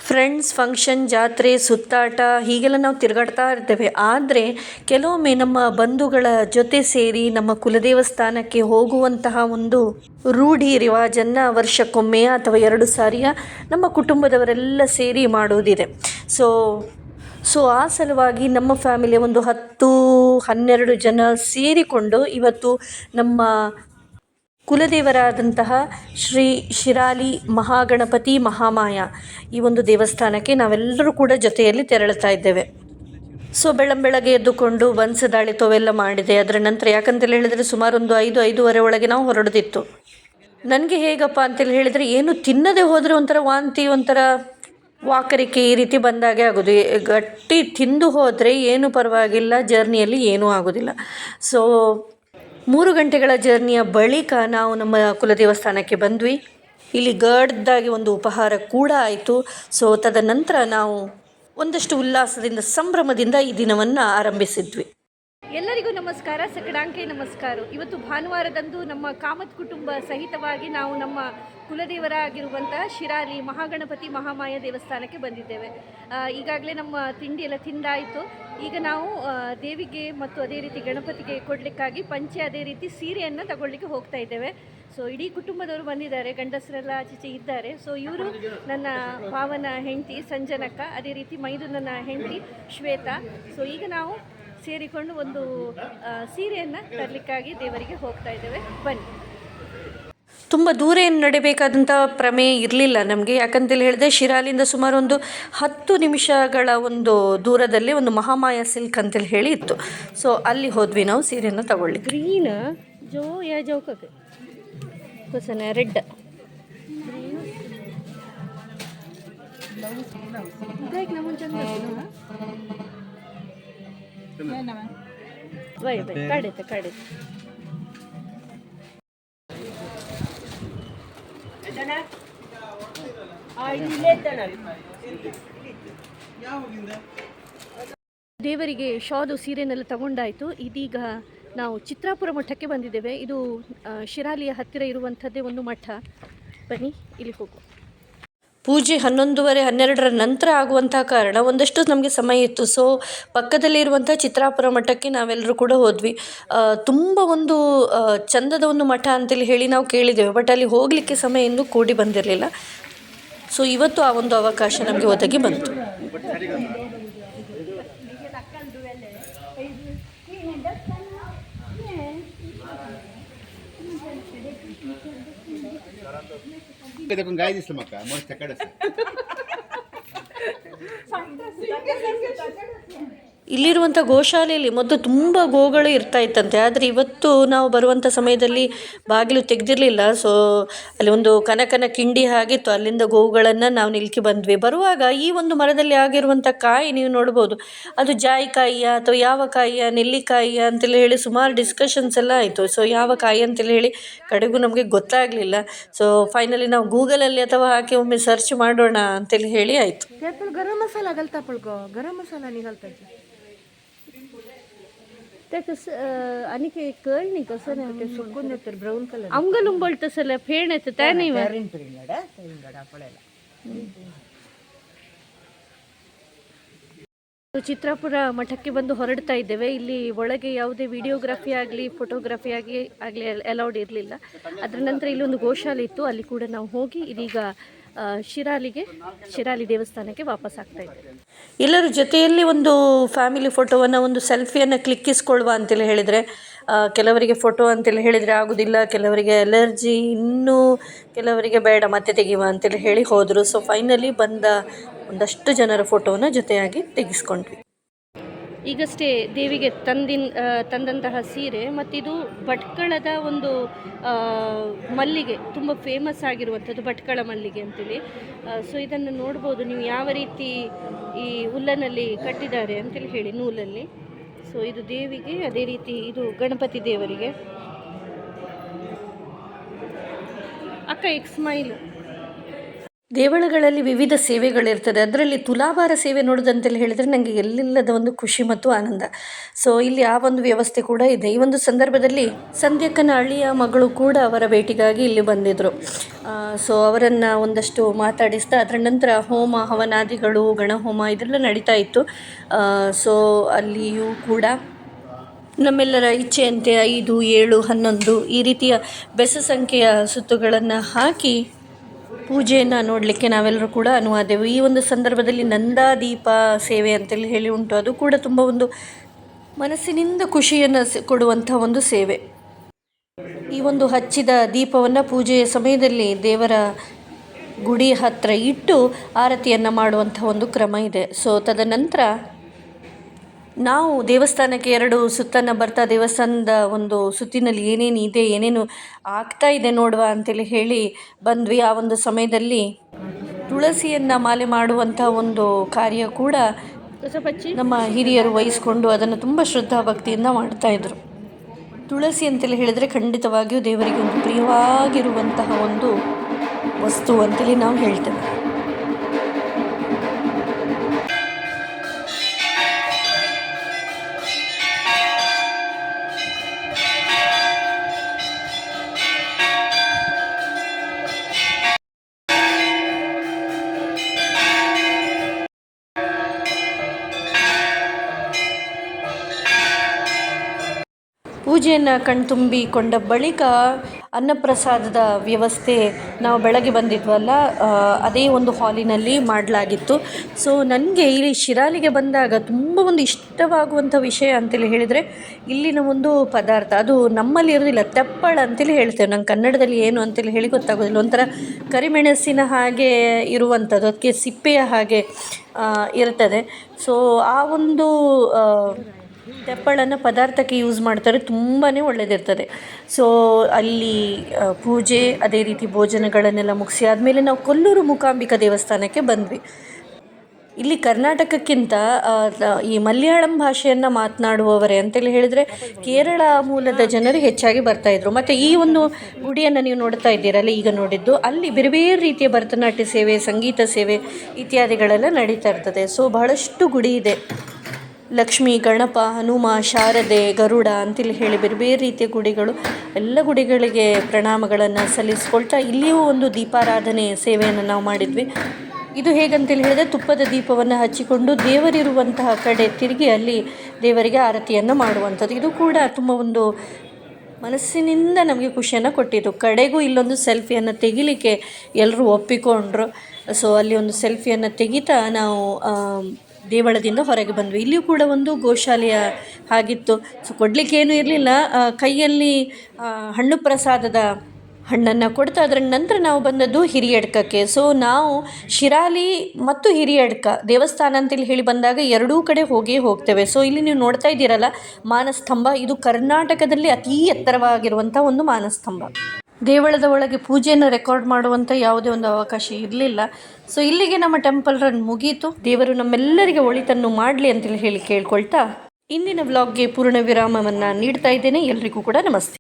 Friends, function, ಜಾತ್ರೆ, ಸುತ್ತಾಟ ಹೀಗೆಲ್ಲ ನಾವು ತಿರುಗಾಡ್ತಾ ಇರ್ತೇವೆ. ಆದರೆ ಕೆಲವೊಮ್ಮೆ ನಮ್ಮ ಬಂಧುಗಳ ಜೊತೆ ಸೇರಿ ನಮ್ಮ ಕುಲದೇವಸ್ಥಾನಕ್ಕೆ ಹೋಗುವಂತಹ ಒಂದು ರೂಢಿ ರಿವಾಜನ್ನು ವರ್ಷಕ್ಕೊಮ್ಮೆ ಅಥವಾ 2 ಸಾರಿಯ ನಮ್ಮ ಕುಟುಂಬದವರೆಲ್ಲ ಸೇರಿ ಮಾಡುವುದಿದೆ. ಸೊ ಆ ಸಲುವಾಗಿ ನಮ್ಮ ಫ್ಯಾಮಿಲಿಯ ಒಂದು 10-12 ಜನ ಸೇರಿಕೊಂಡು ಇವತ್ತು ನಮ್ಮ ಕುಲದೇವರಾದಂತಹ ಶ್ರೀ ಶಿರಾಲಿ ಮಹಾಗಣಪತಿ ಮಹಾಮಾಯ ಈ ಒಂದು ದೇವಸ್ಥಾನಕ್ಕೆ ನಾವೆಲ್ಲರೂ ಕೂಡ ಜೊತೆಯಲ್ಲಿ ತೆರಳುತ್ತಾ ಇದ್ದೇವೆ. ಸೊ ಬೆಳಗ್ಗೆ ಎದ್ದುಕೊಂಡು ಬನ್ಸದಾಳಿ ತೊವೆಲ್ಲ ಮಾಡಿದೆ. ಅದರ ನಂತರ ಯಾಕಂತೇಳಿ ಹೇಳಿದರೆ ಸುಮಾರು ಒಂದು 5-5:30 ಒಳಗೆ ನಾವು ಹೊರಡದಿತ್ತು. ನನಗೆ ಹೇಗಪ್ಪ ಅಂತೇಳಿ ಹೇಳಿದರೆ ಏನು ತಿನ್ನದೆ ಹೋದರೆ ಒಂಥರ ವಾಂತಿ, ಒಂಥರ ವಾಕರಿಕೆ ಈ ರೀತಿ ಬಂದಾಗೆ ಆಗೋದು. ಗಟ್ಟಿ ತಿಂದು ಹೋದರೆ ಏನು ಪರವಾಗಿಲ್ಲ, ಜರ್ನಿಯಲ್ಲಿ ಏನೂ ಆಗೋದಿಲ್ಲ. ಸೊ 3 ಗಂಟೆಗಳ ಜರ್ನಿಯ ಬಳಿಕ ನಾವು ನಮ್ಮ ಕುಲದೇವಸ್ಥಾನಕ್ಕೆ ಬಂದ್ವಿ. ಇಲ್ಲಿ ಗಡ್ದಾಗಿ ಒಂದು ಉಪಹಾರ ಕೂಡ ಆಯಿತು. ಸೊ ತದನಂತರ ನಾವು ಒಂದಷ್ಟು ಉಲ್ಲಾಸದಿಂದ, ಸಂಭ್ರಮದಿಂದ ಈ ದಿನವನ್ನು ಆರಂಭಿಸಿದ್ವಿ. ಎಲ್ಲರಿಗೂ ನಮಸ್ಕಾರ, ಸಕಡಾಂಕೆ ನಮಸ್ಕಾರ. ಇವತ್ತು ಭಾನುವಾರದಂದು ನಮ್ಮ ಕಾಮತ್ ಕುಟುಂಬ ಸಹಿತವಾಗಿ ನಾವು ನಮ್ಮ ಕುಲದೇವರಾಗಿರುವಂತಹ ಶಿರಾಲಿ ಮಹಾಗಣಪತಿ ಮಹಾಮಾಯ ದೇವಸ್ಥಾನಕ್ಕೆ ಬಂದಿದ್ದೇವೆ. ಈಗಾಗಲೇ ನಮ್ಮ ತಿಂಡಿ ಎಲ್ಲ ತಿಂದಾಯಿತು. ಈಗ ನಾವು ದೇವಿಗೆ ಮತ್ತು ಅದೇ ರೀತಿ ಗಣಪತಿಗೆ ಕೊಡಲಿಕ್ಕಾಗಿ ಪಂಚೆ ಅದೇ ರೀತಿ ಸೀರೆಯನ್ನು ತಗೊಳ್ಳಿಕ್ಕೆ ಹೋಗ್ತಾ ಇದ್ದೇವೆ. ಸೊ ಇಡೀ ಕುಟುಂಬದವರು ಬಂದಿದ್ದಾರೆ, ಗಂಡಸರೆಲ್ಲ ಆಚೆ ಇದ್ದಾರೆ. ಸೊ ಇವರು ನನ್ನ ಭಾವನ ಹೆಂಡತಿ ಸಂಜನಕ್ಕ, ಅದೇ ರೀತಿ ಮೈದು ನನ್ನ ಹೆಂಡತಿ ಶ್ವೇತಾ. ಸೊ ಈಗ ನಾವು ಸೇರಿಕೊಂಡು ಒಂದು ಸೀರೆಯನ್ನು ತರಲಿಕ್ಕಾಗಿ ದೇವರಿಗೆ ಹೋಗ್ತಾ ಇದ್ದೇವೆ. ಬನ್ನಿ. ತುಂಬ ದೂರ ಏನು ನಡಿಬೇಕಾದಂಥ ಪ್ರಮೇಯ ಇರಲಿಲ್ಲ ನಮಗೆ. ಯಾಕಂತೇಳಿ ಹೇಳಿದ್ರೆ ಶಿರಾಲಿಂದ ಸುಮಾರು ಒಂದು 10 ನಿಮಿಷಗಳ ಒಂದು ದೂರದಲ್ಲಿ ಒಂದು ಮಹಾಮಾಯ ಸಿಲ್ಕ್ ಅಂತೇಳಿ ಹೇಳಿ ಇತ್ತು. ಸೊ ಅಲ್ಲಿ ಹೋದ್ವಿ ನಾವು ಸೀರೆಯನ್ನು ತಗೊಳ್ಳಿ. ಗ್ರೀನ್ ಜೋ ಯಾ ಜೋಕಕ್ಕೆ ಹೊಸನ ರೆಡ್ ಕಾಡಿತೆ ದೇವರಿಗೆ ಶಾದು ಸೀರೆನೆಲ್ಲ ತಗೊಂಡಾಯಿತು. ಇದೀಗ ನಾವು ಚಿತ್ರಾಪುರ ಮಠಕ್ಕೆ ಬಂದಿದ್ದೇವೆ. ಇದು ಶಿರಾಲಿಯ ಹತ್ತಿರ ಇರುವಂಥದ್ದೇ ಒಂದು ಮಠ. ಬನ್ನಿ, ಇಲ್ಲಿ ಹೋಗು. ಪೂಜೆ 11:30-12 ನಂತರ ಆಗುವಂತಹ ಕಾರಣ ಒಂದಷ್ಟು ನಮಗೆ ಸಮಯ ಇತ್ತು. ಸೊ ಪಕ್ಕದಲ್ಲಿ ಇರುವಂಥ ಚಿತ್ರಾಪುರ ಮಠಕ್ಕೆ ನಾವೆಲ್ಲರೂ ಕೂಡ ಹೋದ್ವಿ. ತುಂಬ ಒಂದು ಚಂದದ ಒಂದು ಮಠ ಅಂತೇಳಿ ಹೇಳಿ ನಾವು ಕೇಳಿದ್ದೇವೆ. ಬಟ್ ಅಲ್ಲಿ ಹೋಗಲಿಕ್ಕೆ ಸಮಯ ಇನ್ನೂ ಕೂಡಿ ಬಂದಿರಲಿಲ್ಲ. ಸೊ ಇವತ್ತು ಆ ಒಂದು ಅವಕಾಶ ನಮಗೆ ಒದಗಿ ಬಂತು. गाय दिसलं मका मस्त कडस ಇಲ್ಲಿರುವಂಥ ಗೋಶಾಲೆಯಲ್ಲಿ ಮೊದಲು ತುಂಬ ಗೋಗಳು ಇರ್ತಾ ಇತ್ತಂತೆ. ಆದರೆ ಇವತ್ತು ನಾವು ಬರುವಂಥ ಸಮಯದಲ್ಲಿ ಬಾಗಿಲು ತೆಗೆದಿರಲಿಲ್ಲ. ಸೊ ಅಲ್ಲಿ ಒಂದು ಕನಕನ ಕಿಂಡಿ ಆಗಿತ್ತು, ಅಲ್ಲಿಂದ ಗೋವುಗಳನ್ನು ನಾವು ನಿಲ್ಕಿ ಬಂದ್ವಿ. ಬರುವಾಗ ಈ ಒಂದು ಮರದಲ್ಲಿ ಆಗಿರುವಂಥ ಕಾಯಿ ನೀವು ನೋಡ್ಬೋದು. ಅದು ಜಾಯಿಕಾಯಿಯ ಅಥವಾ ಯಾವ ಕಾಯಿಯ, ನೆಲ್ಲಿಕಾಯಿಯ ಅಂತೇಳಿ ಹೇಳಿ ಸುಮಾರು ಡಿಸ್ಕಷನ್ಸ್ ಎಲ್ಲ ಆಯಿತು. ಸೊ ಯಾವ ಕಾಯಿ ಅಂತೇಳಿ ಹೇಳಿ ಕಡೆಗೂ ನಮಗೆ ಗೊತ್ತಾಗಲಿಲ್ಲ. ಸೊ ಫೈನಲಿ ನಾವು ಗೂಗಲಲ್ಲಿ ಅಥವಾ ಹಾಕಿ ಒಮ್ಮೆ ಸರ್ಚ್ ಮಾಡೋಣ ಅಂತೇಳಿ ಹೇಳಿ ಆಯಿತು. ಗರಂ ಮಸಾಲ ಗಲ್ತಾ ಪಳ್ಕೋ, ಗರಂ ಮಸಾಲ ನಿಗಲ್ತಾ आणि कळणी कसं नाही सुकून येते ब्राऊन कलर अंगल उंबळत सಲ फेण येते त्या नाही ಚಿತ್ರಾಪುರ ಮಠಕ್ಕೆ ಬಂದು ಹೊರಡ್ತಾ ಇದ್ದೇವೆ. ಇಲ್ಲಿ ಒಳಗೆ ಯಾವುದೇ ವಿಡಿಯೋಗ್ರಫಿ ಆಗಲಿ ಫೋಟೋಗ್ರಫಿ ಆಗಲಿ ಅಲೌಡ್ ಇರಲಿಲ್ಲ. ಅದರ ನಂತರ ಇಲ್ಲೊಂದು ಗೋಶಾಲೆ ಇತ್ತು, ಅಲ್ಲಿ ಕೂಡ ನಾವು ಹೋಗಿ ಇದೀಗ ಶಿರಾಲಿ ದೇವಸ್ಥಾನಕ್ಕೆ ವಾಪಸ್ ಆಗ್ತಾ ಇದ್ದೇವೆ. ಎಲ್ಲರ ಜೊತೆಯಲ್ಲಿ ಒಂದು ಫ್ಯಾಮಿಲಿ ಫೋಟೋವನ್ನು, ಒಂದು ಸೆಲ್ಫಿಯನ್ನು ಕ್ಲಿಕ್ಕಿಸ್ಕೊಳ್ಳುವ ಅಂತೇಳಿ ಹೇಳಿದರೆ ಕೆಲವರಿಗೆ ಫೋಟೋ ಅಂತೇಳಿ ಹೇಳಿದರೆ ಆಗೋದಿಲ್ಲ, ಕೆಲವರಿಗೆ ಅಲರ್ಜಿ, ಇನ್ನೂ ಕೆಲವರಿಗೆ ಬೇಡ ಮತ್ತೆ ತೆಗೆಯುವ ಅಂತೇಳಿ ಹೇಳಿ ಹೋದರು. ಸೊ ಫೈನಲಿ ಬಂದ ಒಂದಷ್ಟು ಜನರ ಫೋಟೋವನ್ನು ಜೊತೆಯಾಗಿ ತೆಗೆಸ್ಕೊಂಡ್ವಿ. ಈಗಷ್ಟೇ ದೇವಿಗೆ ತಂದಂತಹ ಸೀರೆ, ಮತ್ತಿದು ಭಟ್ಕಳದ ಒಂದು ಮಲ್ಲಿಗೆ, ತುಂಬ ಫೇಮಸ್ ಆಗಿರುವಂಥದ್ದು ಭಟ್ಕಳ ಮಲ್ಲಿಗೆ ಅಂತೇಳಿ. ಸೊ ಇದನ್ನು ನೋಡ್ಬೋದು ನೀವು ಯಾವ ರೀತಿ ಈ ಹುಲ್ಲನಲ್ಲಿ ಕಟ್ಟಿದ್ದಾರೆ ಅಂತೇಳಿ ಹೇಳಿ, ನೂಲಲ್ಲಿ. ಸೊ ಇದು ದೇವಿಗೆ, ಅದೇ ರೀತಿ ಇದು ಗಣಪತಿ ದೇವರಿಗೆ. ಅಕ್ಕ ಎಕ್ ಸ್ಮೈಲ್. ದೇವಳಗಳಲ್ಲಿ ವಿವಿಧ ಸೇವೆಗಳಿರ್ತದೆ. ಅದರಲ್ಲಿ ತುಲಾಭಾರ ಸೇವೆ ನೋಡೋದಂತೇಳಿ ಹೇಳಿದರೆ ನನಗೆ ಎಲ್ಲಿಲ್ಲದ ಒಂದು ಖುಷಿ ಮತ್ತು ಆನಂದ. ಸೊ ಇಲ್ಲಿ ಆ ಒಂದು ವ್ಯವಸ್ಥೆ ಕೂಡ ಇದೆ. ಈ ಒಂದು ಸಂದರ್ಭದಲ್ಲಿ ಸಂಧ್ಯಕ್ಕನ ಅಳಿಯ ಮಗಳು ಕೂಡ ಅವರ ಭೇಟಿಗಾಗಿ ಇಲ್ಲಿ ಬಂದಿದ್ದರು. ಸೊ ಅವರನ್ನು ಒಂದಷ್ಟು ಮಾತಾಡಿಸ್ತಾ ಅದರ ನಂತರ ಹೋಮ ಹವನಾದಿಗಳು ಗಣಹೋಮ ಇದೆಲ್ಲ ನಡೀತಾ ಇತ್ತು. ಸೊ ಅಲ್ಲಿಯೂ ಕೂಡ ನಮ್ಮೆಲ್ಲರ ಇಚ್ಛೆಯಂತೆ 5, 7, 11 ಈ ರೀತಿಯ ಬೆಸ ಸಂಖ್ಯೆಯ ಸುತ್ತುಗಳನ್ನು ಹಾಕಿ ಪೂಜೆಯನ್ನು ನೋಡಲಿಕ್ಕೆ ನಾವೆಲ್ಲರೂ ಕೂಡ ಅನುವಾದೆವು. ಈ ಒಂದು ಸಂದರ್ಭದಲ್ಲಿ ನಂದಾದೀಪ ಸೇವೆ ಅಂತೇಳಿ ಹೇಳಿ ಉಂಟು. ಅದು ಕೂಡ ತುಂಬ ಒಂದು ಮನಸ್ಸಿನಿಂದ ಖುಷಿಯನ್ನು ಕೊಡುವಂಥ ಒಂದು ಸೇವೆ. ಈ ಒಂದು ಹಚ್ಚಿದ ದೀಪವನ್ನು ಪೂಜೆಯ ಸಮಯದಲ್ಲಿ ದೇವರ ಗುಡಿ ಹತ್ತಿರ ಇಟ್ಟು ಆರತಿಯನ್ನು ಮಾಡುವಂಥ ಒಂದು ಕ್ರಮ ಇದೆ. ಸೊ ತದನಂತರ ನಾವು ದೇವಸ್ಥಾನಕ್ಕೆ 2 ಸುತ್ತನ್ನು ಬರ್ತಾ ದೇವಸ್ಥಾನದ ಒಂದು ಸುತ್ತಿನಲ್ಲಿ ಏನೇನು ಇದೆ ಏನೇನು ಆಗ್ತಾ ಇದೆ ನೋಡುವ ಅಂತೇಳಿ ಹೇಳಿ ಬಂದ್ವಿ. ಆ ಒಂದು ಸಮಯದಲ್ಲಿ ತುಳಸಿಯನ್ನು ಮಾಲೆ ಮಾಡುವಂಥ ಒಂದು ಕಾರ್ಯ ಕೂಡ ನಮ್ಮ ಹಿರಿಯರು ವಹಿಸ್ಕೊಂಡು ಅದನ್ನು ತುಂಬ ಶ್ರದ್ಧಾಭಕ್ತಿಯಿಂದ ಮಾಡ್ತಾಯಿದ್ರು. ತುಳಸಿ ಅಂತೇಳಿ ಹೇಳಿದರೆ ಖಂಡಿತವಾಗಿಯೂ ದೇವರಿಗೆ ಒಂದು ಪ್ರಿಯವಾಗಿರುವಂತಹ ಒಂದು ವಸ್ತು ಅಂತೇಳಿ ನಾವು ಹೇಳ್ತೇವೆ. ಪೂಜೆಯನ್ನು ಕಣ್ತುಂಬಿಕೊಂಡ ಬಳಿಕ ಅನ್ನಪ್ರಸಾದದ ವ್ಯವಸ್ಥೆ ನಾವು ಬೆಳಗ್ಗೆ ಬಂದಿದ್ವಲ್ಲ ಅದೇ ಒಂದು ಹಾಲಿನಲ್ಲಿ ಮಾಡಲಾಗಿತ್ತು. ಸೊ ನನಗೆ ಇಲ್ಲಿ ಶಿರಾಲಿಗೆ ಬಂದಾಗ ತುಂಬ ಒಂದು ಇಷ್ಟವಾಗುವಂಥ ವಿಷಯ ಅಂತೇಳಿ ಹೇಳಿದರೆ ಇಲ್ಲಿನ ಒಂದು ಪದಾರ್ಥ. ಅದು ನಮ್ಮಲ್ಲಿ ಇರೋದಿಲ್ಲ, ತೆಪ್ಪಳ ಅಂತೇಳಿ ಹೇಳ್ತೇವೆ. ನಂಗೆ ಕನ್ನಡದಲ್ಲಿ ಏನು ಅಂತೇಳಿ ಹೇಳಿ ಗೊತ್ತಾಗೋದಿಲ್ಲ. ಒಂಥರ ಕರಿಮೆಣಸಿನ ಹಾಗೆ ಇರುವಂಥದ್ದು, ಅದಕ್ಕೆ ಸಿಪ್ಪೆಯ ಹಾಗೆ ಇರ್ತದೆ. ಸೊ ಆ ಒಂದು ತೆಪ್ಪಳನ್ನು ಪದಾರ್ಥಕ್ಕೆ ಯೂಸ್ ಮಾಡ್ತಾರೆ, ತುಂಬಾ ಒಳ್ಳೆಯದಿರ್ತದೆ. ಸೊ ಅಲ್ಲಿ ಪೂಜೆ ಅದೇ ರೀತಿ ಭೋಜನಗಳನ್ನೆಲ್ಲ ಮುಗಿಸಿ ಆದಮೇಲೆ ನಾವು ಕೊಲ್ಲೂರು ಮೂಕಾಂಬಿಕಾ ದೇವಸ್ಥಾನಕ್ಕೆ ಬಂದ್ವಿ. ಇಲ್ಲಿ ಕರ್ನಾಟಕಕ್ಕಿಂತ ಈ ಮಲಯಾಳಂ ಭಾಷೆಯನ್ನು ಮಾತನಾಡುವವರೇ ಅಂತೇಳಿ ಹೇಳಿದರೆ ಕೇರಳ ಮೂಲದ ಜನರು ಹೆಚ್ಚಾಗಿ ಬರ್ತಾಯಿದ್ರು. ಮತ್ತು ಈ ಒಂದು ಗುಡಿಯನ್ನು ನೀವು ನೋಡ್ತಾ ಇದ್ದೀರಲ್ಲ, ಈಗ ನೋಡಿದ್ದು, ಅಲ್ಲಿ ಬೇರೆ ಬೇರೆ ರೀತಿಯ ಭರತನಾಟ್ಯ ಸೇವೆ, ಸಂಗೀತ ಸೇವೆ ಇತ್ಯಾದಿಗಳೆಲ್ಲ ನಡೀತಾ ಇರ್ತದೆ. ಸೊ ಬಹಳಷ್ಟು ಗುಡಿ ಇದೆ. ಲಕ್ಷ್ಮೀ, ಗಣಪ, ಹನುಮ, ಶಾರದೆ, ಗರುಡ ಅಂತೇಳಿ ಹೇಳಿ ಬೇರೆ ಬೇರೆ ರೀತಿಯ ಗುಡಿಗಳು. ಎಲ್ಲ ಗುಡಿಗಳಿಗೆ ಪ್ರಣಾಮಗಳನ್ನು ಸಲ್ಲಿಸ್ಕೊಳ್ತಾ ಇಲ್ಲಿಯೂ ಒಂದು ದೀಪಾರಾಧನೆ ಸೇವೆಯನ್ನು ನಾವು ಮಾಡಿದ್ವಿ. ಇದು ಹೇಗಂತೇಳಿ ಹೇಳಿದ್ರೆ ತುಪ್ಪದ ದೀಪವನ್ನು ಹಚ್ಚಿಕೊಂಡು ದೇವರಿರುವಂತಹ ಕಡೆ ತಿರುಗಿ ಅಲ್ಲಿ ದೇವರಿಗೆ ಆರತಿಯನ್ನು ಮಾಡುವಂಥದ್ದು. ಇದು ಕೂಡ ತುಂಬ ಒಂದು ಮನಸ್ಸಿನಿಂದ ನಮಗೆ ಖುಷಿಯನ್ನು ಕೊಟ್ಟಿದ್ದು. ಕಡೆಗೂ ಇಲ್ಲೊಂದು ಸೆಲ್ಫಿಯನ್ನು ತೆಗಿಲಿಕ್ಕೆ ಎಲ್ಲರೂ ಒಪ್ಪಿಕೊಂಡ್ರು. ಸೊ ಅಲ್ಲಿ ಒಂದು ಸೆಲ್ಫಿಯನ್ನು ತೆಗಿತಾ ನಾವು ದೇವಳದಿಂದ ಹೊರಗೆ ಬಂದ್ವಿ. ಇಲ್ಲಿಯೂ ಕೂಡ ಒಂದು ಗೋಶಾಲೆಯ ಹಾಗಿತ್ತು. ಸೊ ಕೊಡಲಿಕ್ಕೇನೂ ಇರಲಿಲ್ಲ, ಕೈಯಲ್ಲಿ ಹಣ್ಣು ಪ್ರಸಾದದ ಹಣ್ಣನ್ನು ಕೊಡ್ತಾ ಅದರ ನಂತರ ನಾವು ಬಂದದ್ದು ಹಿರಿಯಡ್ಕಕ್ಕೆ. ಸೊ ನಾವು ಶಿರಾಲಿ ಮತ್ತು ಹಿರಿಯಡ್ಕ ದೇವಸ್ಥಾನ ಅಂತೇಳಿ ಹೇಳಿ ಬಂದಾಗ ಎರಡೂ ಕಡೆ ಹೋಗ್ತೇವೆ. ಸೊ ಇಲ್ಲಿ ನೀವು ನೋಡ್ತಾ ಇದ್ದೀರಲ್ಲ ಮಾನಸ್ತಂಭ, ಇದು ಕರ್ನಾಟಕದಲ್ಲಿ ಅತೀ ಎತ್ತರವಾಗಿರುವಂಥ ಒಂದು ಮಾನಸ್ತಂಭ. ದೇವಳದ ಒಳಗೆ ಪೂಜೆಯನ್ನು ರೆಕಾರ್ಡ್ ಮಾಡುವಂಥ ಯಾವುದೇ ಒಂದು ಅವಕಾಶ ಇರಲಿಲ್ಲ. ಸೊ ಇಲ್ಲಿಗೆ ನಮ್ಮ ಟೆಂಪಲ್ ರನ್ ಮುಗೀತು. ದೇವರು ನಮ್ಮೆಲ್ಲರಿಗೆ ಒಳಿತನ್ನು ಮಾಡಲಿ ಅಂತೇಳಿ ಹೇಳಿ ಕೇಳ್ಕೊಳ್ತಾ ಇಂದಿನ ವ್ಲಾಗ್ಗೆ ಪೂರ್ಣ ವಿರಾಮವನ್ನು ನೀಡ್ತಾ ಇದ್ದೇನೆ. ಎಲ್ರಿಗೂ ಕೂಡ ನಮಸ್ತೆ.